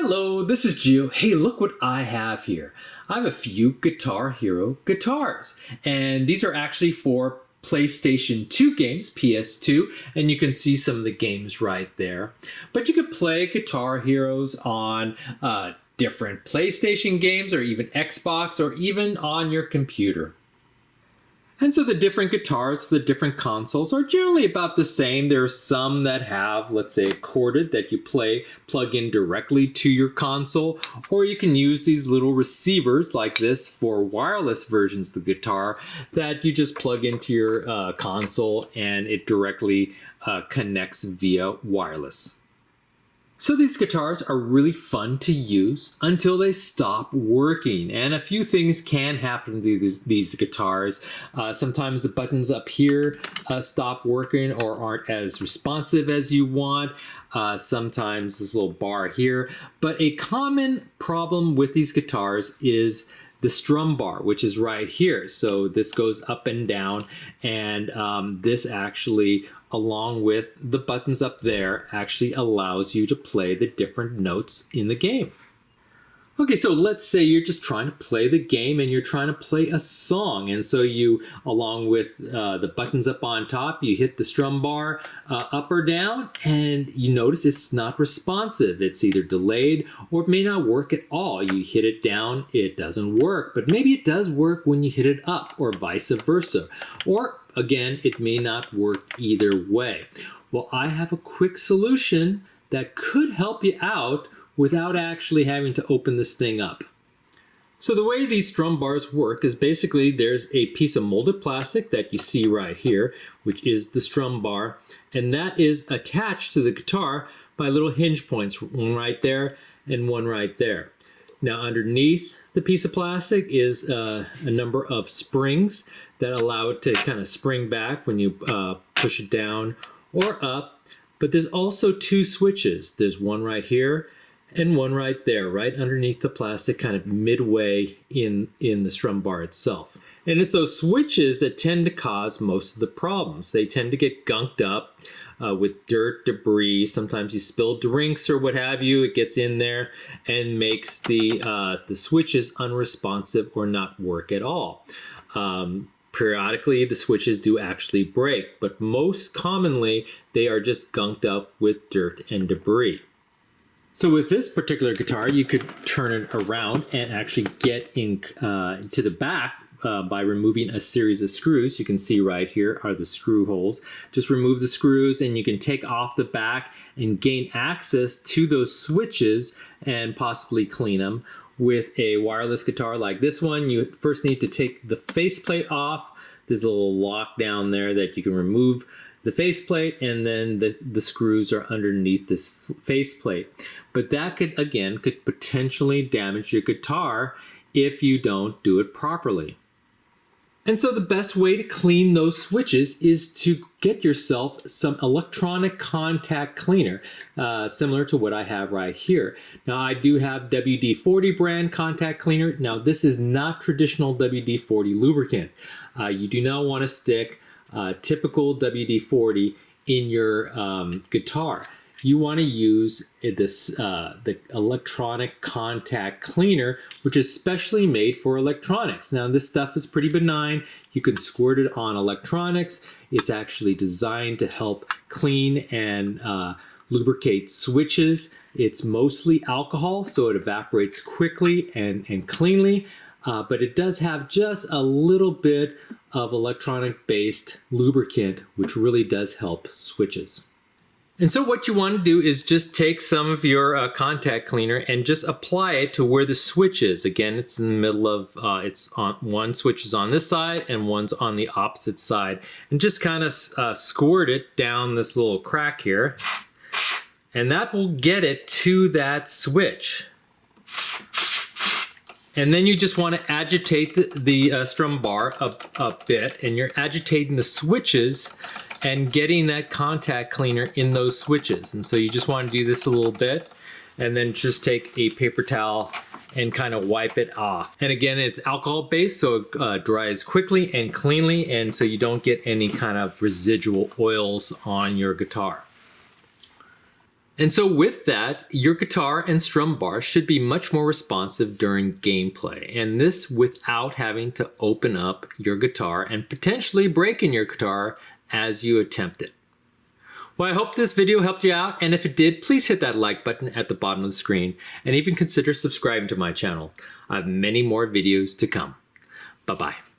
Hello, this is Gio. Hey, look what I have here. I have a few Guitar Hero guitars, and these are actually for PlayStation 2 games, PS2, and you can see some of the games right there. But you could play Guitar Heroes on different PlayStation games or even Xbox or even on your computer. And so the different guitars for the different consoles are generally about the same. There are some that have, let's say, corded that you plug in directly to your console, or you can use these little receivers like this for wireless versions of the guitar that you just plug into your console and it directly connects via wireless. So these guitars are really fun to use until they stop working, and a few things can happen to these guitars. Sometimes the buttons up here stop working or aren't as responsive as you want. Sometimes this little bar here. But a common problem with these guitars is the strum bar, which is right here. So this goes up and down, and this actually, along with the buttons up there, actually allows you to play the different notes in the game. Okay, so let's say you're just trying to play the game and you're trying to play a song. And so you, along with the buttons up on top, you hit the strum bar up or down, and you notice it's not responsive. It's either delayed or it may not work at all. You hit it down, it doesn't work, but maybe it does work when you hit it up, or vice versa. Or again, it may not work either way. Well, I have a quick solution that could help you out without actually having to open this thing up. So the way these strum bars work is basically there's a piece of molded plastic that you see right here, which is the strum bar, and that is attached to the guitar by little hinge points, one right there and one right there. Now underneath the piece of plastic is a number of springs that allow it to kind of spring back when you push it down or up, but there's also two switches. There's one right here and one right there, right underneath the plastic, kind of midway in the strum bar itself. And it's those switches that tend to cause most of the problems. They tend to get gunked up with dirt, debris. Sometimes you spill drinks or what have you. It gets in there and makes the switches unresponsive or not work at all. Periodically, the switches do actually break, but most commonly, they are just gunked up with dirt and debris. So with this particular guitar, you could turn it around and actually get to the back by removing a series of screws. You can see right here are the screw holes. Just remove the screws and you can take off the back and gain access to those switches and possibly clean them. With a wireless guitar like this one, you first need to take the faceplate off. There's a little lock down there that you can remove the faceplate, and then the screws are underneath this faceplate. But that could potentially damage your guitar if you don't do it properly. And so the best way to clean those switches is to get yourself some electronic contact cleaner, similar to what I have right here. Now I do have WD-40 brand contact cleaner. Now this is not traditional WD-40 lubricant. You do not want to stick typical WD-40 in your guitar. You want to use the electronic contact cleaner, which is specially made for electronics. Now this stuff is pretty benign. You can squirt it on electronics. It's actually designed to help clean and lubricate switches. It's mostly alcohol, so it evaporates quickly and cleanly. But it does have just a little bit of electronic-based lubricant, which really does help switches. And so what you want to do is just take some of your contact cleaner and just apply it to where the switch is. Again, it's in the middle of, one switch is on this side and one's on the opposite side. And just kind of squirt it down this little crack here. And that will get it to that switch. And then you just want to agitate the strum bar a bit, and you're agitating the switches and getting that contact cleaner in those switches. And so you just want to do this a little bit, and then just take a paper towel and kind of wipe it off. And again, it's alcohol based, so it dries quickly and cleanly, and so you don't get any kind of residual oils on your guitar. And so with that, your guitar and strum bar should be much more responsive during gameplay, and this without having to open up your guitar and potentially breaking your guitar as you attempt it. Well, I hope this video helped you out, and if it did, please hit that like button at the bottom of the screen, and even consider subscribing to my channel. I have many more videos to come. Bye-bye.